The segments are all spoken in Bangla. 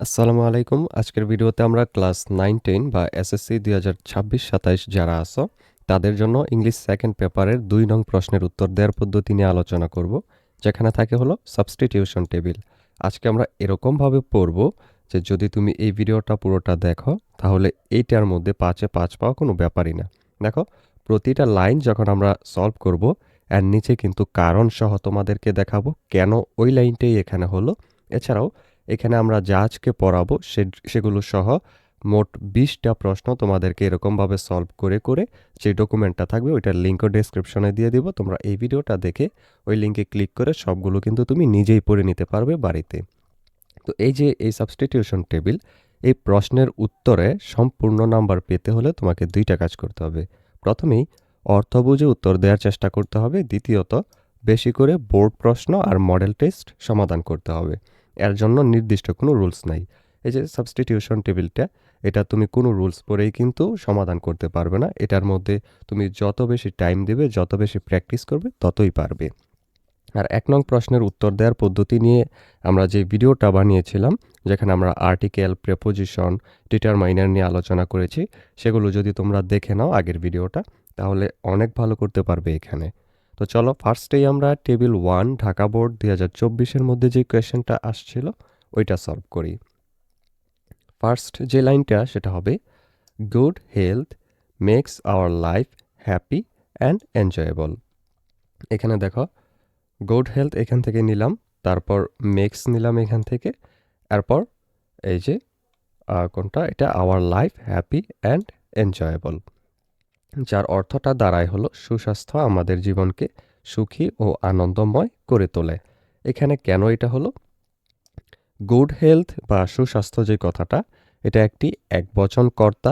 আসসালামু আলাইকুম। আজকের ভিডিওতে আমরা ক্লাস 9-10 বা এসএসসি 2026-27 যারা আছো তাদের জন্য ইংলিশ সেকেন্ড পেপারের 2 নং প্রশ্নের উত্তর দেওয়ার পদ্ধতি নিয়ে আলোচনা করব, যেখানে থাকে হলো সাবস্টিটিউশন টেবিল। আজকে আমরা এরকমভাবে পড়ব যে যদি তুমি এই ভিডিওটা পুরোটা দেখো তাহলে এইটার মধ্যে 5-এ 5 পাওয়া কোনো ব্যাপারই না। দেখো, প্রতিটা লাইন যখন আমরা সলভ করব এর নিচে কিন্তু কারণ সহ তোমাদেরকে দেখাবো কেন ওই লাইনটাই এখানে হলো। এছাড়াও এখানে আমরা যা আজকে পড়াবো সেগুলো সহ মোট 20টা প্রশ্ন তোমাদেরকে এরকমভাবে সলভ করে করে যে ডকুমেন্টটা থাকবে ওইটার লিঙ্কও ডেসক্রিপশনে দিয়ে দিব। তোমরা এই ভিডিওটা দেখে ওই লিঙ্কে ক্লিক করে সবগুলো কিন্তু তুমি নিজেই পড়ে নিতে পারবে বাড়িতে। তো এই যে এই সাবস্টিটিউশন টেবিল, এই প্রশ্নের উত্তরে সম্পূর্ণ নাম্বার পেতে হলে তোমাকে 2টা কাজ করতে হবে। প্রথমেই অর্থ বুঝে উত্তর দেওয়ার চেষ্টা করতে হবে। দ্বিতীয়ত, বেশি করে বোর্ড প্রশ্ন আর মডেল টেস্ট সমাধান করতে হবে। এর জন্য নির্দিষ্ট কোনো রুলস নাই। এই যে সাবস্টিটিউশন টেবিলটা, এটা তুমি কোনো রুলস পরেই কিন্তু সমাধান করতে পারবে না। এটার মধ্যে তুমি যত বেশি টাইম দেবে, যত বেশি প্র্যাকটিস করবে, ততই পারবে। আর 1 নং প্রশ্নের উত্তর দেওয়ার পদ্ধতি নিয়ে আমরা যে ভিডিওটা বানিয়েছিলাম, যেখানে আমরা আর্টিকেল, প্রেপোজিশন, ডিটারমাইনার নিয়ে আলোচনা করেছি, সেগুলো যদি তোমরা দেখে নাও আগের ভিডিওটা, তাহলে অনেক ভালো করতে পারবে এখানে। তো চলো, ফার্স্টেই আমরা টেবিল 1 ঢাকা বোর্ড 2024-এর মধ্যে যে কোয়েশ্চেনটা আসছিল ওইটা সলভ করি। ফার্স্ট যে লাইনটা সেটা হবে, good health makes our life happy and enjoyable. এখানে দেখো, গুড হেলথ এখান থেকে নিলাম, তারপর মেক্স নিলাম এখান থেকে, এরপর এই যে কোনটা এটা, hour life happy and enjoyable, যার অর্থটা দাঁড়ায় হলো সুস্বাস্থ্য আমাদের জীবনকে সুখী ও আনন্দময় করে তোলে। এখানে কেন এটা হলো, গুড হেলথ বা সুস্বাস্থ্য যে কথাটা, এটা একটি একবচন কর্তা,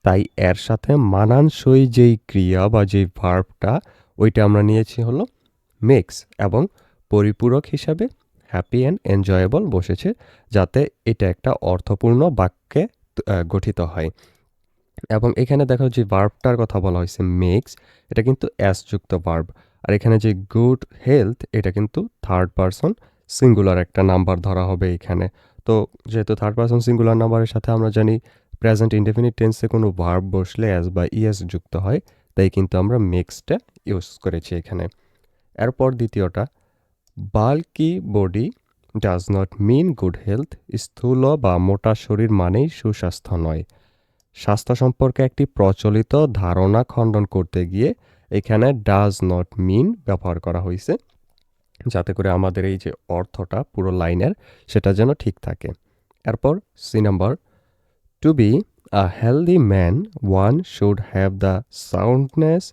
তাই এর সাথে মানানসই যেই ক্রিয়া বা যেই ভার্বটা ওইটা আমরা নিয়েছি হলো মেক্স, এবং পরিপূরক হিসাবে হ্যাপি অ্যান্ড এনজয়েবল বসেছে, যাতে এটা একটা অর্থপূর্ণ বাক্যে গঠিত হয়। এবং এখানে দেখো যে ভার্বটার কথা বলা হয়েছে মেক্স, এটা কিন্তু অ্যাস যুক্ত ভার্ব। আর এখানে যে গুড হেলথ, এটা কিন্তু থার্ড পারসন সিঙ্গুলার একটা নাম্বার ধরা হবে এখানে। তো যেহেতু থার্ড পারসন সিঙ্গুলার নাম্বারের সাথে আমরা জানি প্রেজেন্ট ইনডেফিনিট টেন্সে কোনো ভার্ব বসলে অ্যাস বা ইএস যুক্ত হয়, তাই কিন্তু আমরা মেক্সটা ইউজ করেছি এখানে। এরপর দ্বিতীয়টা, bulky body does not mean good health, স্থূল বা মোটা শরীর মানেই সুস্বাস্থ্য নয়। স্বাস্থ্য সম্পর্কে একটি প্রচলিত ধারণা খণ্ডন করতে গিয়ে এখানে ডাজ নট মিন ব্যবহার করা হয়েছে, যাতে করে আমাদের এই যে অর্থটা পুরো লাইনের সেটা যেন ঠিক থাকে। এরপর C number, to be a healthy man one should have the soundness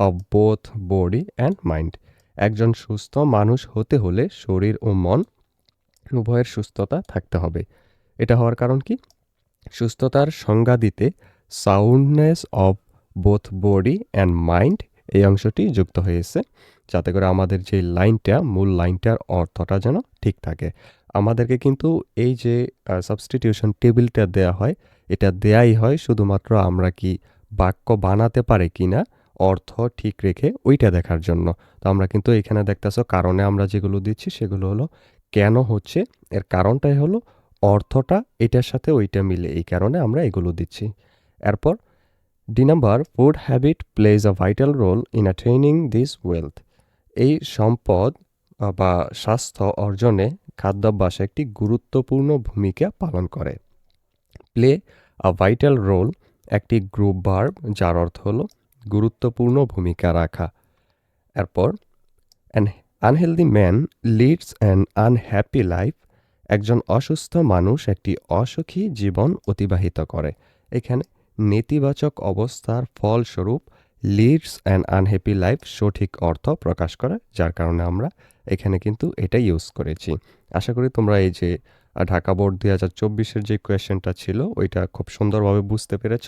of both body and mind. একজন সুস্থ মানুষ হতে হলে শরীর ও মন উভয়ের সুস্থতা থাকতে হবে। এটা হওয়ার কারণ কি, সুস্থতার সংজ্ঞা দিতে soundness of both body and mind এই অংশটি যুক্ত হয়েছে, যাতে করে আমাদের যে লাইনটা, মূল লাইনটার অর্থটা যেন ঠিক থাকে। আমাদেরকে কিন্তু এই যে সাবস্টিটিউশন টেবিলটা দেয়া হয়, এটা দেয়াই হয় শুধুমাত্র আমরা কি বাক্য বানাতে পারে কিনা অর্থ ঠিক রেখে ওইটা দেখার জন্য। তো আমরা কিন্তু এখানে দেখতেছো কারণে আমরা যেগুলো দিচ্ছি সেগুলো হলো কেন হচ্ছে, এর কারণটাই হলো অর্থটা এটার সাথে ওইটা মিলে, এই কারণে আমরা এগুলো দিচ্ছি। এরপর D number, food habit plays a vital role in attaining this wealth. এই সম্পদ বা স্বাস্থ্য অর্জনে খাদ্যাভ্যাস একটি গুরুত্বপূর্ণ ভূমিকা পালন করে। প্লে আ ভাইটাল রোল একটি গ্রুপ ভার্ব, যার অর্থ হলো গুরুত্বপূর্ণ ভূমিকা রাখা। এরপর an unhealthy man leads an unhappy life. একজন অসুস্থ মানুষ একটি অসুখী জীবন অতিবাহিত করে। এখানে নেতিবাচক অবস্থার ফলস্বরূপ লিডস অ্যান আনহ্যাপি লাইফ সঠিক অর্থ প্রকাশ করে, যার কারণে আমরা এখানে কিন্তু এটা ইউজ করেছি। আশা করি তোমরা এই যে ঢাকা বোর্ড 2024-এর যে কোয়েশ্চেনটা ছিল ওইটা খুব সুন্দরভাবে বুঝতে পেরেছ।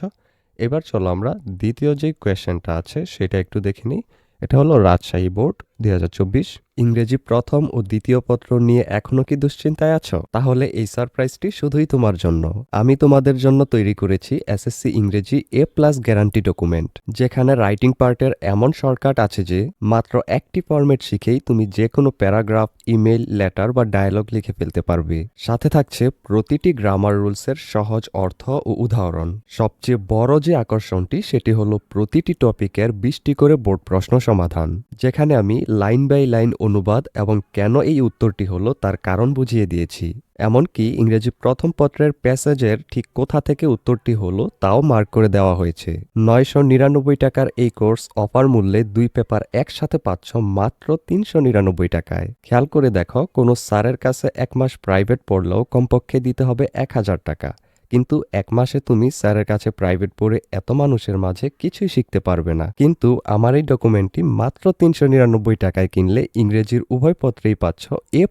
এবার চলো আমরা দ্বিতীয় যে কোয়েশ্চেনটা আছে সেটা একটু দেখে নিই। এটা হলো রাজশাহী বোর্ড 2024 ইংরেজি প্রথম ও দ্বিতীয় পত্র নিয়ে এখনো কি দুশ্চিন্তায় আছো? তাহলে এই সারপ্রাইজটি শুধুই তোমার জন্য। আমি তোমাদের জন্য তৈরি করেছি এসএসসি ইংরেজি A+ গ্যারান্টি ডকুমেন্ট, যেখানে রাইটিং পার্টের এমন শর্টকাট আছে যে মাত্র একটি ফরম্যাট শিখেই তুমি যে কোনো প্যারাগ্রাফ, ইমেল, লেটার বা ডায়ালগ লিখে ফেলতে পারবে। সাথে থাকছে প্রতিটি গ্রামার রুলসের সহজ অর্থ ও উদাহরণ। সবচেয়ে বড় যে আকর্ষণটি সেটি হলো প্রতিটি টপিকের 20টি করে বোর্ড প্রশ্ন সমাধান, যেখানে আমি লাইন বাই লাইন অনুবাদ এবং কেন এই উত্তরটি হলো তার কারণ বুঝিয়ে দিয়েছি। এমনকি ইংরেজি প্রথম পত্রের প্যাসেজের ঠিক কোথা থেকে উত্তরটি হলো তাও মার্ক করে দেওয়া হয়েছে। 999 টাকার এই কোর্স অফার মূল্যে 2 পেপার একসাথে পাচ্ছ মাত্র 399 টাকায়। খেয়াল করে দেখো, কোনো স্যারের কাছে 1 মাস প্রাইভেট পড়লেও কমপক্ষে দিতে হবে 1000 টাকা, কিন্তু 1 মাসে তুমি স্যারের কাছে প্রাইভেট পড়ে এত মানুষের মাঝে কিছুই শিখতে পারবে না। কিন্তু আমার এই ডকুমেন্টটি মাত্র 399 টাকায় কিনলে ইংরেজির উভয় পত্রেই পাচ্ছ A+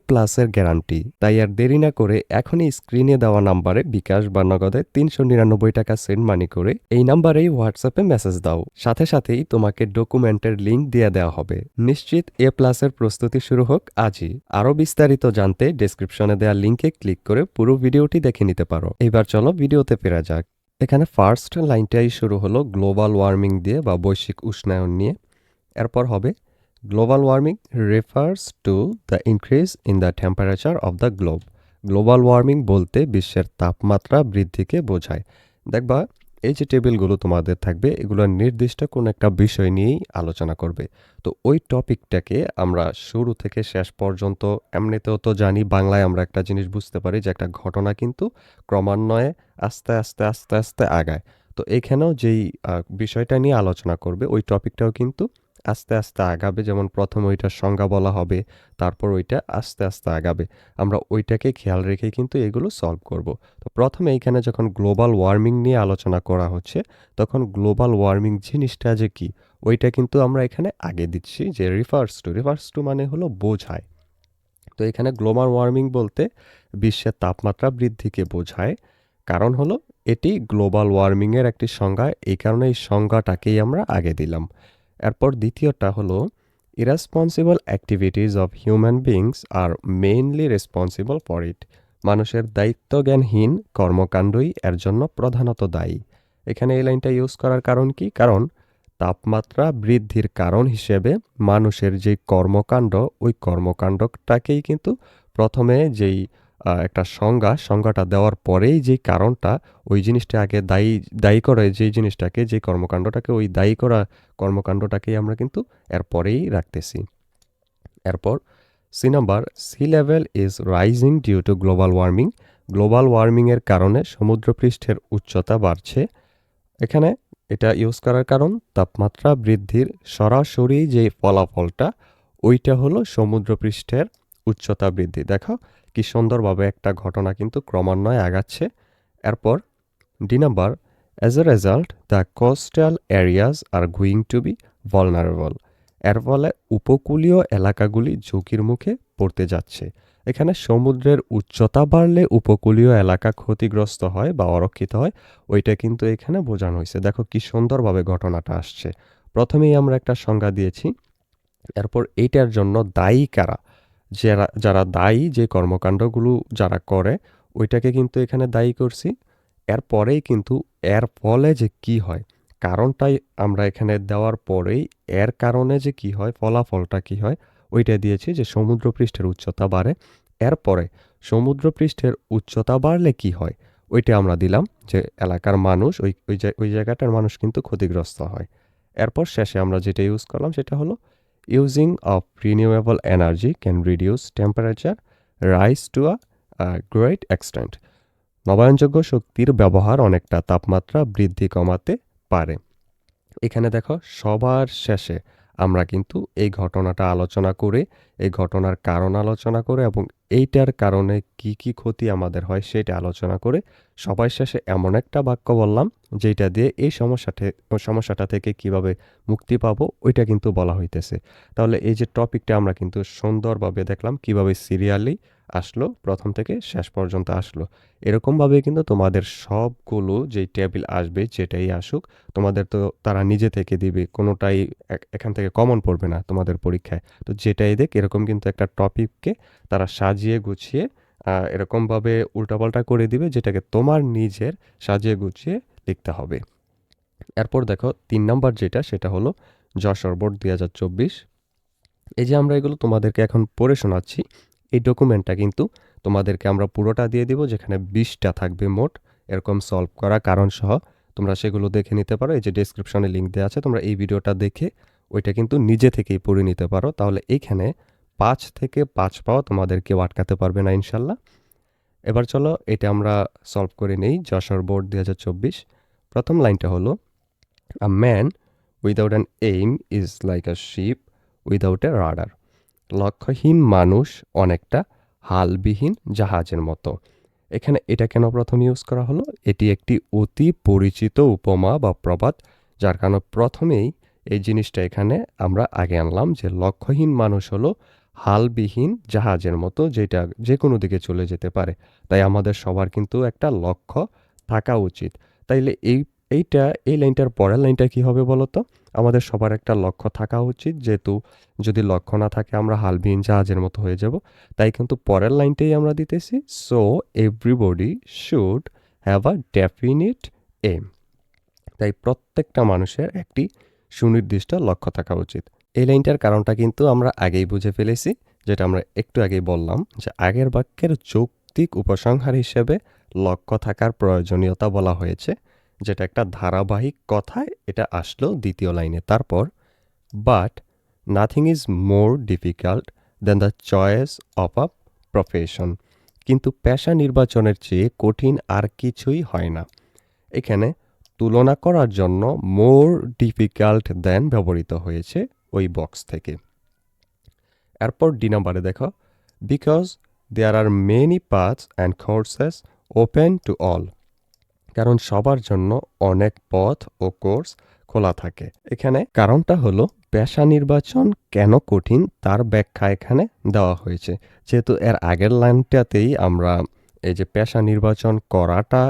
গ্যারান্টি। তাই আর দেরি না করে এখনই স্ক্রিনে দেওয়া নাম্বারে বিকাশ বা নগদে 399 টাকা সেন্ড মানি করে এই নাম্বারেই হোয়াটসঅ্যাপে মেসেজ দাও। সাথে সাথেই তোমাকে ডকুমেন্টের লিঙ্ক দিয়ে দেওয়া হবে। নিশ্চিত A+-এর প্রস্তুতি শুরু হোক আজই। আরও বিস্তারিত জানতে ডেসক্রিপশনে দেওয়া লিঙ্কে ক্লিক করে পুরো ভিডিওটি দেখে নিতে পারো। এবার চলো ভিডিওতে ফেরা যাক। এখানে ফার্স্ট লাইনটাই শুরু হলো গ্লোবাল ওয়ার্মিং দিয়ে বা বৈশ্বিক উষ্ণায়ন নিয়ে। এরপর হবে global warming refers to the increase in the temperature of the globe. Global warming বলতে বিশ্বের তাপমাত্রা বৃদ্ধিকে বোঝায়। দেখবা এই যে টেবিলগুলো তোমাদের থাকবে, এগুলো নির্দিষ্ট কোনো একটা বিষয় নিয়েই আলোচনা করবে। তো ওই টপিকটাকে আমরা শুরু থেকে শেষ পর্যন্ত, এমনিতেও তো জানি বাংলায় আমরা একটা জিনিস বুঝতে পারি যে একটা ঘটনা কিন্তু ক্রমান্বয়ে আস্তে আস্তে আস্তে আস্তে আগায়। তো এখানেও যেই বিষয়টা নিয়ে আলোচনা করবে ওই টপিকটাও কিন্তু আস্তে আস্তে আগাবে। যেমন প্রথমে ওইটার সংজ্ঞা বলা হবে, তারপর ওইটা আস্তে আস্তে আগাবে। আমরা ওইটাকে খেয়াল রেখেই কিন্তু এগুলো সলভ করব। তো প্রথমে এইখানে যখন গ্লোবাল ওয়ার্মিং নিয়ে আলোচনা করা হচ্ছে, তখন গ্লোবাল ওয়ার্মিং জিনিসটা যে কি ওইটা কিন্তু আমরা এখানে আগে দিচ্ছি যে রিফার্স টু মানে হলো বোঝায়। তো এখানে গ্লোবাল ওয়ার্মিং বলতে বিশ্বের তাপমাত্রা বৃদ্ধিকে বোঝায়। কারণ হলো এটি গ্লোবাল ওয়ার্মিংয়ের একটি সংজ্ঞা, এই কারণে এই সংজ্ঞাটাকেই আমরা আগে দিলাম। এরপর দ্বিতীয়টা হলো irresponsible activities of human beings are mainly responsible for it. মানুষের দায়িত্বজ্ঞানহীন কর্মকাণ্ডই এর জন্য প্রধানত দায়ী। এখানে এই লাইনটা ইউজ করার কারণ কি? কারণ তাপমাত্রা বৃদ্ধির কারণ হিসেবে মানুষের যেই কর্মকাণ্ড, ওই কর্মকাণ্ডটাকেই কিন্তু প্রথমে যেই একটা সংজ্ঞাটা দেওয়ার পরেই যেই কারণটা, ওই জিনিসটা আগে দায়ী করে যেই জিনিসটাকে, যেই কর্মকাণ্ডটাকে, ওই দায়ী করা কর্মকাণ্ডটাকেই আমরা কিন্তু এর পরেই রাখতেছি। এরপর C number, sea level is rising due to global warming. Global ওয়ার্মিংয়ের কারণে সমুদ্রপৃষ্ঠের উচ্চতা বাড়ছে। এখানে এটা ইউজ করার কারণ তাপমাত্রা বৃদ্ধির সরাসরি যে ফলাফলটা, ওইটা হলো সমুদ্রপৃষ্ঠের উচ্চতা বৃদ্ধি। দেখো কি সুন্দরভাবে একটা ঘটনা কিন্তু ক্রমান্বয়ে আগাচ্ছে। এরপর D number, as a result the coastal areas are going to be vulnerable. এর ফলে উপকূলীয় এলাকাগুলি ঝুঁকির মুখে পড়তে যাচ্ছে। এখানে সমুদ্রের উচ্চতা বাড়লে উপকূলীয় এলাকা ক্ষতিগ্রস্ত হয় বা অরক্ষিত হয়, ওইটা কিন্তু এখানে বোঝানো হয়েছে। দেখো কি সুন্দরভাবে ঘটনাটা আসছে। প্রথমেই আমরা একটা সংজ্ঞা দিয়েছি, এরপর এইটার জন্য দায়ী কারা, যারা দায়ী, যে কর্মকাণ্ডগুলো যারা করে ওইটাকে কিন্তু এখানে দায়ী করছি। এরপরেই কিন্তু এর ফলে যে কি হয়, কারণটাই আমরা এখানে দেওয়ার পরেই এর কারণে যে কি হয়, ফলাফলটা কি হয়, ওইটা দিয়েছি যে সমুদ্রপৃষ্ঠের উচ্চতা বাড়ে। এরপরে সমুদ্রপৃষ্ঠের উচ্চতা বাড়লে কি হয়, ওইটা আমরা দিলাম যে এলাকার মানুষ, ওই জায়গাটার মানুষ কিন্তু ক্ষতিগ্রস্ত হয়। এরপর শেষে আমরা যেটা ইউজ করলাম সেটা হলো using of renewable energy can reduce temperature rise to a great extent. নবায়নযোগ্য শক্তির ব্যবহার অনেকটা তাপমাত্রা বৃদ্ধি কমাতে পারে। এখানে দেখো সবার শেষে আমরা কিন্তু এই ঘটনাটা আলোচনা করে, এই ঘটনার কারণ আলোচনা করে এবং এইটার কারণে কি কি ক্ষতি আমাদের হয় সেটা আলোচনা করে সবার শেষে এমন একটা বাক্য বললাম যেটা দিয়ে এই সমস্যাটা থেকে কিভাবে মুক্তি পাবো ওইটা কিন্তু বলা হইতেছে। তাহলে এই যে টপিকটা আমরা কিন্তু সুন্দরভাবে দেখলাম কিভাবে সিরিয়ালি আসলো, প্রথম থেকে শেষ পর্যন্ত আসলো। এরকমভাবে কিন্তু তোমাদের সবগুলো যেই টেবিল আসবে, যেটাই আসুক, তোমাদের তো তারা নিজে থেকে দিবে। কোনোটাই এখান থেকে কমন পড়বে না তোমাদের পরীক্ষায়। তো যেটাই দেখ এরকম কিন্তু একটা টপিককে তারা সাজিয়ে গুছিয়ে এরকমভাবে উল্টাপাল্টা করে দিবে, যেটাকে তোমার নিজের সাজিয়ে গুছিয়ে লিখতে হবে। এরপর দেখো ৩ নাম্বার যেটা, সেটা হলো যশোর বোর্ড ২০২৪। এই যে আমরা এগুলো তোমাদেরকে এখন পড়ে শোনাচ্ছি, এই ডকুমেন্টটা কিন্তু তোমাদেরকে আমরা পুরোটা দিয়ে দিব, যেখানে ২০টা থাকবে মোট এরকম সলভ করা কারণ সহ। তোমরা সেগুলো দেখে নিতে পারো, এই যে ডেসক্রিপশনে লিঙ্ক দেওয়া আছে, তোমরা এই ভিডিওটা দেখে ওইটা কিন্তু নিজে থেকেই পড়ে নিতে পারো। তাহলে এইখানে ৫ থেকে ৫ পাওয়া তোমাদের কেউ আটকাতে পারবে না ইনশাল্লাহ। এবার চলো এটা আমরা সলভ করে নেই। যশোর বোর্ড ২০২৪, প্রথম লাইনটা হলো a man without an aim is like a ship without a rudder. লক্ষ্যহীন মানুষ অনেকটা হালবিহীন জাহাজের মতো। এখানে এটা কেন প্রথম ইউজ করা হলো? এটি একটি অতি পরিচিত উপমা বা প্রবাদ, যার কারণে প্রথমেই এই জিনিসটা এখানে আমরা আগে আনলাম যে লক্ষ্যহীন মানুষ হলো হালবিহীন জাহাজের মতো, যেটা যে কোনো দিকে চলে যেতে পারে। তাই আমাদের সবার কিন্তু একটা লক্ষ্য থাকা উচিত। তাইলে এই লাইনটার পরের লাইনটা কি হবে বলো তো? আমাদের সবার একটা লক্ষ্য থাকা উচিত, যেহেতু যদি লক্ষ্য না থাকে আমরা হালবিহীন জাহাজের মতো হয়ে যাব। তাই কিন্তু পরের লাইনটাই আমরা দিতেছি, so everybody should have a definite aim. তাই প্রত্যেকটা মানুষের একটি সুনির্দিষ্ট লক্ষ্য থাকা উচিত। এই লাইনটার কারণটা কিন্তু আমরা আগেই বুঝে ফেলেছি, যেটা আমরা একটু আগেই বললাম যে আগের বাক্যের যৌক্তিক উপসংহার হিসেবে লক্ষ্য থাকার প্রয়োজনীয়তা বলা হয়েছে, যেটা একটা ধারাবাহিক কথায় এটা আসলো দ্বিতীয় লাইনে। তারপর but nothing is more difficult than the choice of a profession. কিন্তু পেশা নির্বাচনের চেয়ে কঠিন আর কিছুই হয় না। এখানে তুলনা করার জন্য মোর ডিফিকাল্ট দ্যান ব্যবহৃত হয়েছে ওই বক্স থেকে। এরপর ডি নাম্বারে দেখো, because there are many paths and courses open to all. কারণ সবার জন্য অনেক পথ ও কোর্স খোলা থাকে। এখানে কারণটা হলো পেশা নির্বাচন কেন কঠিন তার ব্যাখ্যা এখানে দেওয়া হয়েছে। যেহেতু এর আগের লাইনটাতেই আমরা এই যে পেশা নির্বাচন করাটা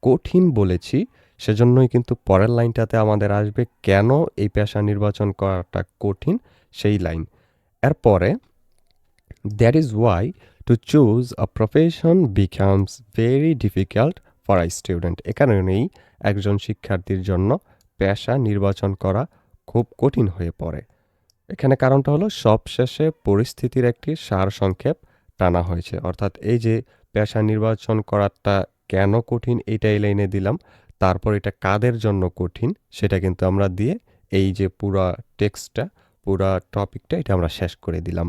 কঠিন বলেছি, সেজন্যই কিন্তু পরের লাইনটাতে আমাদের আসবে কেন এই পেশা নির্বাচন করাটা কঠিন সেই লাইন। এরপরে that is why to choose a profession becomes very difficult for a student. এ কারণেই একজন শিক্ষার্থীর জন্য পেশা নির্বাচন করা খুব কঠিন হয়ে পড়ে। এখানে কারণটা হলো সবশেষে পরিস্থিতির একটি সারসংক্ষেপ টানা হয়েছে। অর্থাৎ এই যে পেশা নির্বাচন করাটা কেন কঠিন এইটা এই লাইনে দিলাম, তারপর এটা কাদের জন্য কঠিন সেটা কিন্তু আমরা দিয়ে এই যে পুরা টেক্সটটা, পুরা টপিকটা এটা আমরা শেষ করে দিলাম।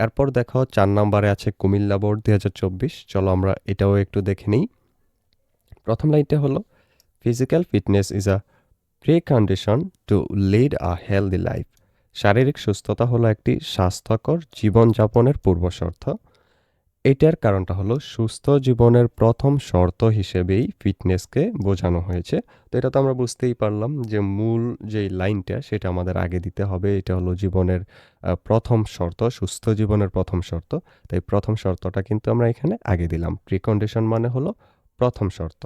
এরপর দেখো ৪ নম্বরে আছে কুমিল্লা বোর্ড ২০২৪। চলো আমরা এটাও একটু দেখে নিই। প্রথম লাইনটা হলো physical fitness is a precondition to lead a healthy life. শারীরিক সুস্থতা হলো একটি স্বাস্থ্যকর জীবনযাপনের পূর্বশর্ত। এটার কারণটা হলো সুস্থ জীবনের প্রথম শর্ত হিসেবেই ফিটনেসকে বোঝানো হয়েছে। তো এটা তো আমরা বুঝতেই পারলাম যে মূল যেই লাইনটা সেটা আমাদের আগে দিতে হবে। এটা হলো জীবনের প্রথম শর্ত, সুস্থ জীবনের প্রথম শর্ত। তাই প্রথম শর্তটা কিন্তু আমরা এখানে আগে দিলাম। প্রিকন্ডিশন মানে হলো প্রথম শর্ত।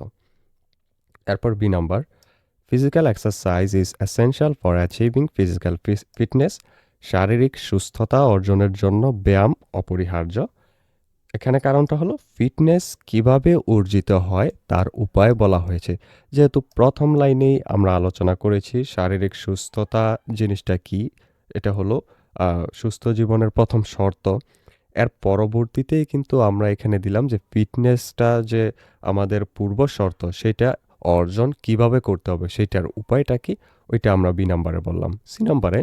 এরপর B number, physical exercise is essential for achieving physical fitness. শারীরিক সুস্থতা অর্জনের জন্য ব্যায়াম অপরিহার্য। এখানে কারণটা হলো ফিটনেস কিভাবে অর্জিত হয় তার উপায় বলা হয়েছে। যেহেতু প্রথম লাইনেই আমরা আলোচনা করেছি শারীরিক সুস্থতা জিনিসটা কি, এটা হলো সুস্থ জীবনের প্রথম শর্ত। এর পরবর্তীতেই কিন্তু আমরা এখানে দিলাম যে ফিটনেসটা যে আমাদের পূর্ব শর্ত, সেটা অর্জন কিভাবে করতে হবে সেটার উপায়টা কি, ওইটা আমরা বি নাম্বারে বললাম। সি নাম্বারে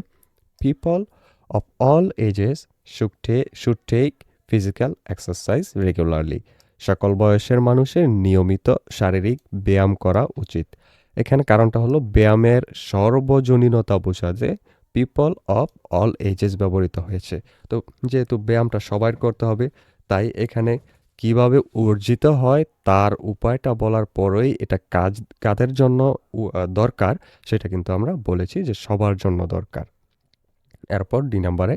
people of all ages should take physical exercise regularly. সকল বয়সের মানুষের নিয়মিত শারীরিক ব্যায়াম করা উচিত। এখানে কারণটা হলো ব্যায়ামের সর্বজনীনতা বোঝাতে পিপল অফ অল এজেস ব্যবহৃত হয়েছে। তো যেহেতু ব্যায়ামটা সবাই করতে হবে, তাই এখানে কিভাবে অর্জিত হয় তার উপায়টা বলার পরেই এটা কাদের জন্য দরকার সেটা কিন্তু আমরা বলেছি যে সবার জন্য দরকার। এরপর ডি নাম্বারে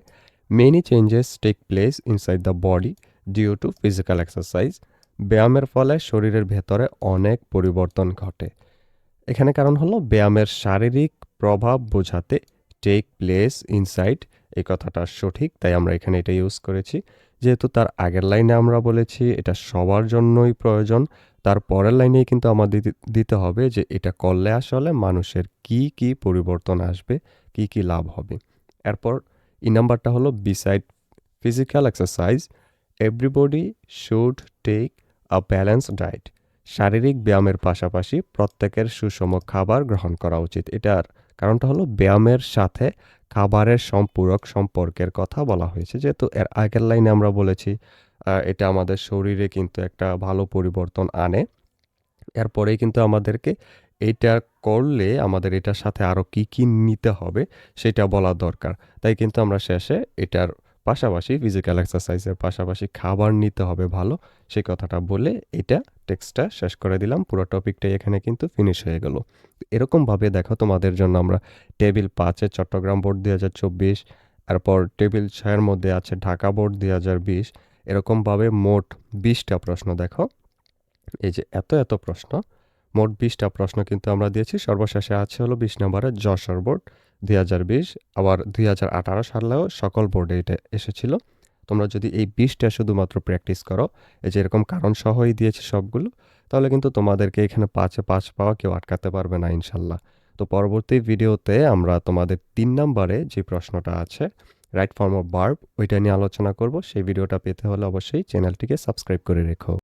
many changes take place inside the body due to physical exercise. ব্যায়ামের ফলে শরীরের ভেতরে অনেক পরিবর্তন ঘটে। এখানে কারণ হলো ব্যায়ামের শারীরিক প্রভাব বোঝাতে টেক প্লেস ইনসাইড, এই কথাটা সঠিক, তাই আমরা এখানে এটা ইউজ করেছি। যেহেতু তার আগের লাইনে আমরা বলেছি এটা সবার জন্যই প্রয়োজন, তার পরের লাইনেই কিন্তু আমাদের দিতে হবে যে এটা করলে আসলে মানুষের কি কি পরিবর্তন আসবে, কি কি লাভ হবে। এরপর নাম্বারটা হলো beside physical exercise everybody should take a balanced diet. শারীরিক ব্যায়ামের পাশাপাশি প্রত্যেকের সুষম খাবার গ্রহণ করা উচিত। এটার কারণটা হলো ব্যায়ামের সাথে খাবারের সম্পূরক সম্পর্কের কথা বলা হয়েছে। যেহেতু এর আগের লাইনে আমরা বলেছি এটা আমাদের শরীরে কিন্তু একটা ভালো পরিবর্তন আনে। এরপরেই কিন্তু আমাদেরকে এইটা করলে আমাদের এটার সাথে আরও কি কি নিতে হবে সেটা বলা দরকার। তাই কিন্তু আমরা শেষে এটার পাশাপাশি ফিজিক্যাল এক্সারসাইজের পাশাপাশি খাবার নিতে হবে ভালো, সেই কথাটা বলে এটা টেক্সটটা শেষ করে দিলাম। পুরো টপিকটাই এখানে কিন্তু ফিনিশ হয়ে গেল। এরকমভাবে দেখো তোমাদের জন্য আমরা টেবিল 5 চট্টগ্রাম বোর্ড 2024, এরপর টেবিল 6 মধ্যে আছে ঢাকা বোর্ড 2020, এরকমভাবে মোট 20টা প্রশ্ন দেখো। এই যে এত প্রশ্ন, মোট 20টা প্রশ্ন কিন্তু আমরা দিয়েছি। সর্বশেষে আছে হলো 20 নম্বরের যশোর বোর্ড 2020, আবার 2018 সালেও সকল বোর্ডে এটা এসেছিল। তোমরা যদি এই 20টা শুধুমাত্র প্র্যাকটিস করো, এই যে এরকম কারণ সহই দিয়েছি সবগুলো, তাহলে কিন্তু তোমাদেরকে এখানে 5-এ 5 পাওয়া কেউ আটকাতে পারবে না ইনশাল্লাহ। তো পরবর্তী ভিডিওতে আমরা তোমাদের 3 নম্বরে যে প্রশ্নটা আছে রাইট ফর্ম অফ ভার্ব, ওইটা নিয়ে আলোচনা করব। সেই ভিডিওটা পেতে হলে অবশ্যই চ্যানেলটিকে সাবস্ক্রাইব করে রেখো।